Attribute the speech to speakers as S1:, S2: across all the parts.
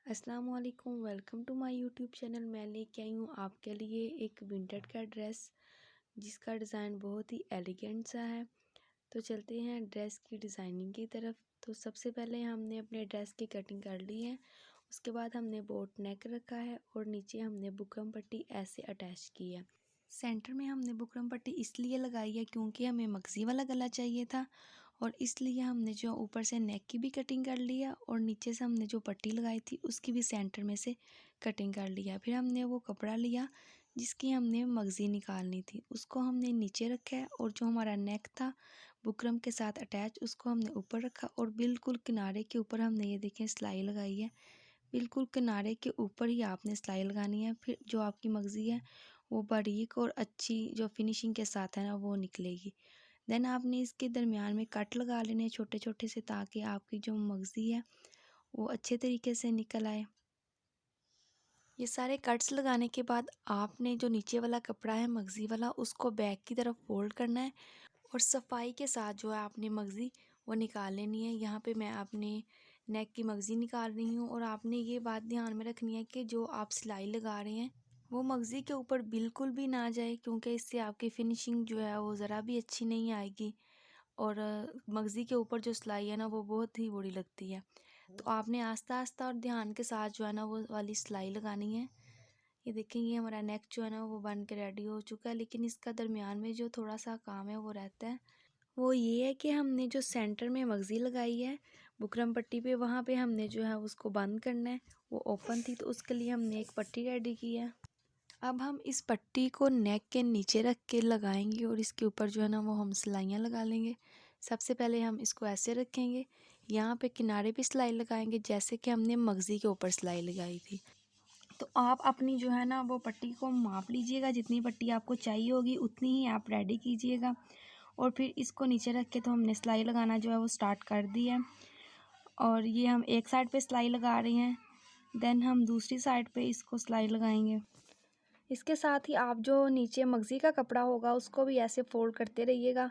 S1: अस्सलाम वालेकुम, welcome to my YouTube channel. मैं लेके आई हूँ आपके लिए एक विंटेज का ड्रेस जिसका डिज़ाइन बहुत ही एलिगेंट सा है। तो चलते हैं ड्रेस की डिज़ाइनिंग की तरफ। तो सबसे पहले हमने अपने ड्रेस की कटिंग कर ली है। उसके बाद हमने बोट नेक रखा है और नीचे हमने बुकरम पट्टी ऐसे अटैच की है। सेंटर में हमने बुकरम पट्टी इसलिए लगाई है क्योंकि हमें मगज़ी वाला गला चाहिए था, और इसलिए हमने जो ऊपर से नेक की भी कटिंग कर लिया और नीचे से हमने जो पट्टी लगाई थी उसकी भी सेंटर में से कटिंग कर लिया। फिर हमने वो कपड़ा लिया जिसकी हमने मगज़ी निकालनी थी, उसको हमने नीचे रखा है, और जो हमारा नेक था बुकरम के साथ अटैच उसको हमने ऊपर रखा, और बिल्कुल किनारे के ऊपर हमने ये देखें सिलाई लगाई है। बिल्कुल किनारे के ऊपर ही आपने सिलाई लगानी है। फिर जो आपकी मगज़ी है वो बारीक और अच्छी जो फिनिशिंग के साथ है ना वो निकलेगी। देन आपने इसके दरमियान में कट लगा लेने हैं छोटे छोटे से, ताकि आपकी जो मगज़ी है वो अच्छे तरीके से निकल आए। ये सारे कट्स लगाने के बाद आपने जो नीचे वाला कपड़ा है मगज़ी वाला उसको बैक की तरफ फोल्ड करना है, और सफाई के साथ जो है आपने मगज़ी वो निकाल लेनी है। यहाँ पे मैं अपने नेक की मगज़ी निकाल रही हूँ, और आपने ये बात ध्यान में रखनी है कि जो आप सिलाई लगा रहे हैं वो मगज़ी के ऊपर बिल्कुल भी ना जाए, क्योंकि इससे आपकी फिनिशिंग जो है वो ज़रा भी अच्छी नहीं आएगी। और मगज़ी के ऊपर जो सिलाई है ना वो बहुत ही बुरी लगती है। तो आपने आस्ता आस्ता और ध्यान के साथ जो है ना वो वाली सिलाई लगानी है। ये देखें, ये हमारा नेक जो है ना वो बन के रेडी हो चुका है, लेकिन इसका दरमियान में जो थोड़ा सा काम है वो रहता है। वो ये है कि हमने जो सेंटर में मगज़ी लगाई है बुकरम पट्टी पे, वहाँ पे हमने जो है उसको बंद करना है। वो ओपन थी तो उसके लिए हमने एक पट्टी रेडी की है। अब हम इस पट्टी को नेक के नीचे रख के लगाएंगे, और इसके ऊपर जो है ना वो हम सिलाइयाँ लगा लेंगे। सबसे पहले हम इसको ऐसे रखेंगे, यहाँ पे किनारे पे सिलाई लगाएंगे जैसे कि हमने मगज़ी के ऊपर सिलाई लगाई थी। तो आप अपनी जो है ना वो पट्टी को माप लीजिएगा, जितनी पट्टी आपको चाहिए होगी उतनी ही आप रेडी कीजिएगा। और फिर इसको नीचे रख के तो हमने सिलाई लगाना जो है वो स्टार्ट कर दी है। और ये हम एक साइड पे सिलाई लगा रहे हैं, देन हम दूसरी साइड पे इसको सिलाई लगाएंगे। इसके साथ ही आप जो नीचे मगज़ी का कपड़ा होगा उसको भी ऐसे फोल्ड करते रहिएगा।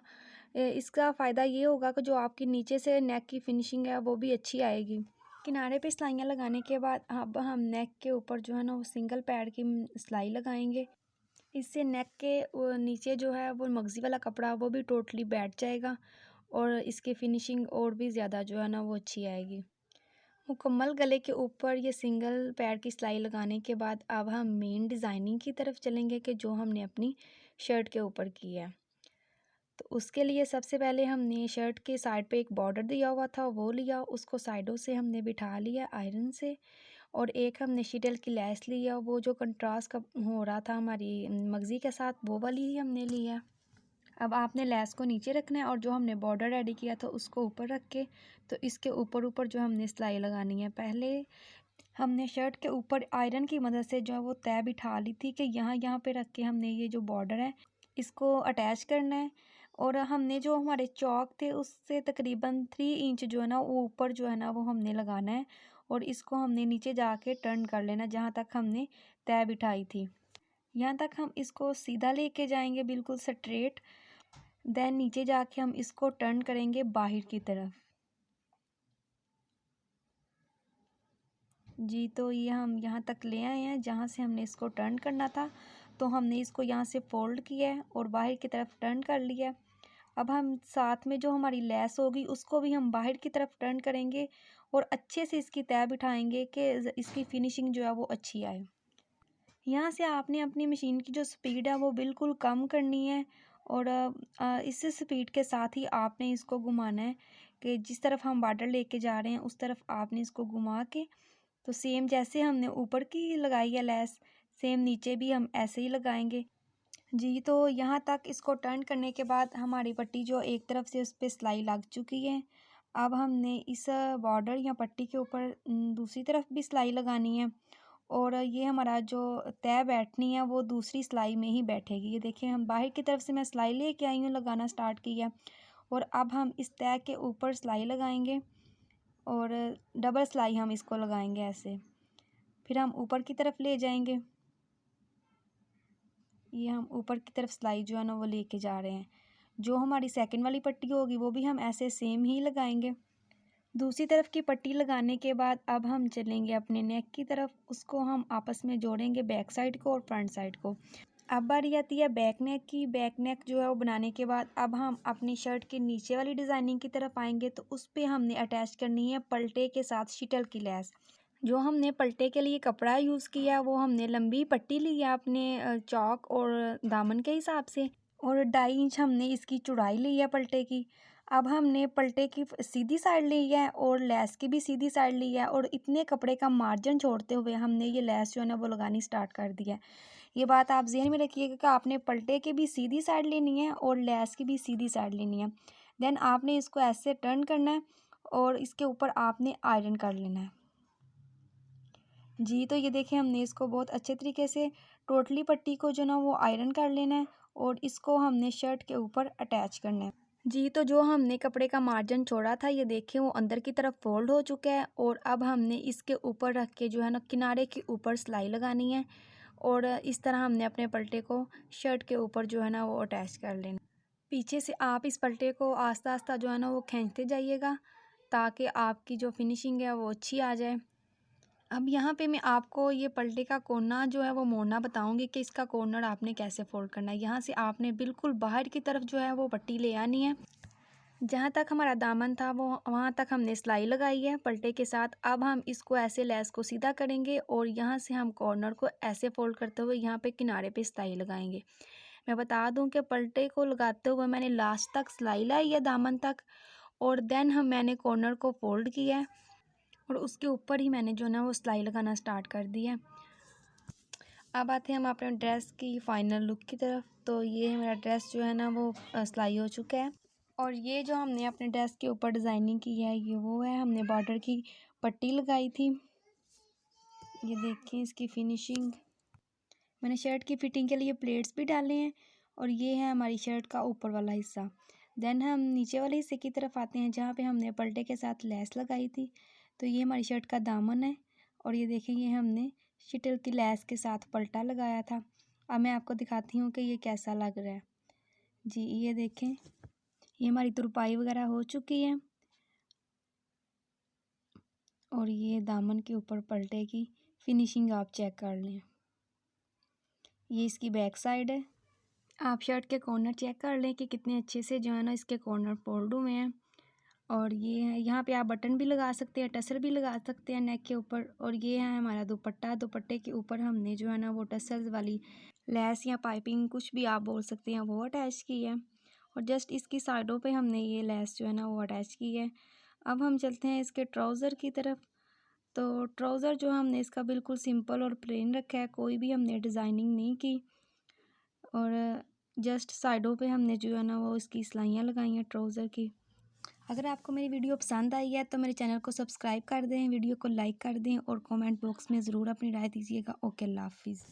S1: इसका फ़ायदा ये होगा कि जो आपकी नीचे से नेक की फिनिशिंग है वो भी अच्छी आएगी। किनारे पे सिलाइयाँ लगाने के बाद अब हम नेक के ऊपर जो है ना वो सिंगल पैड की सिलाई लगाएंगे। इससे नेक के नीचे जो है वो मगज़ी वाला कपड़ा वो भी टोटली बैठ जाएगा, और इसकी फिनिशिंग और भी ज़्यादा जो है ना वो अच्छी आएगी। मुकम्मल गले के ऊपर ये सिंगल पैड की सिलाई लगाने के बाद अब हम मेन डिज़ाइनिंग की तरफ चलेंगे कि जो हमने अपनी शर्ट के ऊपर की है। तो उसके लिए सबसे पहले हमने शर्ट के साइड पे एक बॉर्डर दिया हुआ था वो लिया, उसको साइडों से हमने बिठा लिया आयरन से, और एक हमने शीटल की लैस लिया, वो जो कंट्रास्ट का हो रहा था हमारी मगज़ी के साथ वो वाली ही हमने लिया। अब आपने लैस को नीचे रखना है और जो हमने बॉर्डर रेडी किया था उसको ऊपर रख के तो इसके ऊपर ऊपर जो हमने सिलाई लगानी है। पहले हमने शर्ट के ऊपर आयरन की मदद से जो है वो तय बिठा ली थी कि यहाँ यहाँ पे रख के हमने ये जो बॉर्डर है इसको अटैच करना है, और हमने जो हमारे चौक थे उससे तकरीबन 3 इंच जो है ना वो ऊपर जो है ना वो हमने लगाना है, और इसको हमने नीचे जाके टर्न कर लेना जहाँ तक हमने तय बिठाई थी। यहाँ तक हम इसको सीधा लेके जाएंगे बिल्कुल स्ट्रेट, देन नीचे जाके हम इसको टर्न करेंगे बाहर की तरफ। जी, तो ये हम यहाँ तक ले आए हैं जहाँ से हमने इसको टर्न करना था, तो हमने इसको यहाँ से फोल्ड किया है और बाहर की तरफ टर्न कर लिया है। अब हम साथ में जो हमारी लेस होगी उसको भी हम बाहर की तरफ टर्न करेंगे और अच्छे से इसकी तय बिठाएंगे कि इसकी फिनिशिंग जो है वो अच्छी आए। यहाँ से आपने अपनी मशीन की जो स्पीड है वो बिल्कुल कम करनी है, और इस स्पीड के साथ ही आपने इसको घुमाना है कि जिस तरफ हम बॉर्डर लेके जा रहे हैं उस तरफ आपने इसको घुमा के, तो सेम जैसे हमने ऊपर की लगाई है लेस सेम नीचे भी हम ऐसे ही लगाएंगे। जी, तो यहाँ तक इसको टर्न करने के बाद हमारी पट्टी जो एक तरफ से उस पर सिलाई लग चुकी है। अब हमने इस बॉर्डर या पट्टी के ऊपर दूसरी तरफ भी सिलाई लगानी है, और ये हमारा जो तय बैठनी है वो दूसरी सिलाई में ही बैठेगी। ये देखिए, हम बाहर की तरफ से मैं सिलाई लेके आई हूँ, लगाना स्टार्ट किया, और अब हम इस तय के ऊपर सिलाई लगाएंगे और डबल सिलाई हम इसको लगाएंगे ऐसे। फिर हम ऊपर की तरफ ले जाएंगे, ये हम ऊपर की तरफ सिलाई जो है ना वो लेके जा रहे हैं। जो हमारी सेकंड वाली पट्टी होगी वो भी हम ऐसे सेम ही लगाएंगे। दूसरी तरफ की पट्टी लगाने के बाद अब हम चलेंगे अपने नेक की तरफ, उसको हम आपस में जोड़ेंगे बैक साइड को और फ्रंट साइड को। अब बारी आती है बैक नेक की। बैक नेक जो है वो बनाने के बाद अब हम अपनी शर्ट के नीचे वाली डिज़ाइनिंग की तरफ आएंगे, तो उस पर हमने अटैच करनी है पल्टे के साथ शिटल की लैस। जो हमने पल्टे के लिए कपड़ा यूज़ किया वो हमने लंबी पट्टी ली है अपने चौक और दामन के हिसाब से, और 2.5 इंच हमने इसकी चौड़ाई ली है पल्टे की। अब हमने पल्टे की सीधी साइड ली है और लेस की भी सीधी साइड ली है, और इतने कपड़े का मार्जिन छोड़ते हुए हमने ये लेस जो है ना वो लगानी स्टार्ट कर दी है। ये बात आप ज़हन में रखिएगा कि आपने पल्टे की भी सीधी साइड लेनी है और लेस की भी सीधी साइड लेनी है। देन आपने इसको ऐसे टर्न करना है और इसके ऊपर आपने आयरन कर लेना है। जी, तो ये देखिए हमने इसको बहुत अच्छे तरीके से टोटली पट्टी को जो ना वो आयरन कर लेना है और इसको हमने शर्ट के ऊपर अटैच करना है। जी, तो जो हमने कपड़े का मार्जिन छोड़ा था ये देखिए वो अंदर की तरफ फोल्ड हो चुका है, और अब हमने इसके ऊपर रख के जो है ना किनारे के ऊपर सिलाई लगानी है, और इस तरह हमने अपने पल्टे को शर्ट के ऊपर जो है ना वो अटैच कर लेना। पीछे से आप इस पल्टे को आस्ता आस्ता जो है ना वो खींचते जाइएगा ताकि आपकी जो फिनिशिंग है वो अच्छी आ जाए। अब यहाँ पे मैं आपको ये पल्टे का कोना जो है वो मोड़ना बताऊंगी कि इसका कॉर्नर आपने कैसे फोल्ड करना है। यहाँ से आपने बिल्कुल बाहर की तरफ जो है वो पट्टी ले आनी है। जहाँ तक हमारा दामन था वो वहाँ तक हमने सिलाई लगाई है पल्टे के साथ। अब हम इसको ऐसे लेस को सीधा करेंगे और यहाँ से हम कॉर्नर को ऐसे फोल्ड करते हुए यहाँ पे किनारे पे सिलाई लगाएंगे। मैं बता दूं कि पल्टे को लगाते हुए मैंने लास्ट तक सिलाई लाई है दामन तक, और देन मैंने कॉर्नर को फोल्ड किया है और उसके ऊपर ही मैंने जो ना वो सिलाई लगाना स्टार्ट कर दी है। अब आते हैं हम अपने ड्रेस की फाइनल लुक की तरफ। तो ये मेरा ड्रेस जो है ना वो सिलाई हो चुका है, और ये जो हमने अपने ड्रेस के ऊपर डिज़ाइनिंग की है ये वो है, हमने बॉर्डर की पट्टी लगाई थी। ये देखें इसकी फिनिशिंग। मैंने शर्ट की फिटिंग के लिए प्लेट्स भी डाले हैं, और ये है हमारी शर्ट का ऊपर वाला हिस्सा। देन हम नीचे वाले हिस्से की तरफ आते हैं जहाँ पे हमने पल्टे के साथ लेस लगाई थी। तो ये हमारी शर्ट का दामन है, और ये देखें ये हमने शिटल की लेस के साथ पल्टा लगाया था। अब मैं आपको दिखाती हूँ कि ये कैसा लग रहा है। जी ये देखें, ये हमारी तुरपाई वगैरह हो चुकी है, और ये दामन के ऊपर पल्टे की फिनिशिंग आप चेक कर लें। ये इसकी बैक साइड है। आप शर्ट के कॉर्नर चेक कर लें कि कितने अच्छे से जो है ना इसके कॉर्नर फोल्ड हुए हैं। और ये है, यहाँ पे आप बटन भी लगा सकते हैं, टसल भी लगा सकते हैं नेक के ऊपर। और ये है हमारा दुपट्टा। दुपट्टे के ऊपर हमने जो है ना वो टसल्स वाली लेस या पाइपिंग कुछ भी आप बोल सकते हैं वो अटैच की है, और जस्ट इसकी साइडों पे हमने ये लेस जो है ना वो अटैच की है। अब हम चलते हैं इसके ट्राउज़र की तरफ। तो ट्राउज़र जो हमने इसका बिल्कुल सिंपल और प्लेन रखा है, कोई भी हमने डिज़ाइनिंग नहीं की, और जस्ट साइडों पे हमने जो है ना वो इसकी सिलाइयाँ लगाई हैं ट्राउज़र की। अगर आपको मेरी वीडियो पसंद आई है तो मेरे चैनल को सब्सक्राइब कर दें, वीडियो को लाइक कर दें, और कमेंट बॉक्स में ज़रूर अपनी राय दीजिएगा। ओके, अल्लाह हाफिज़।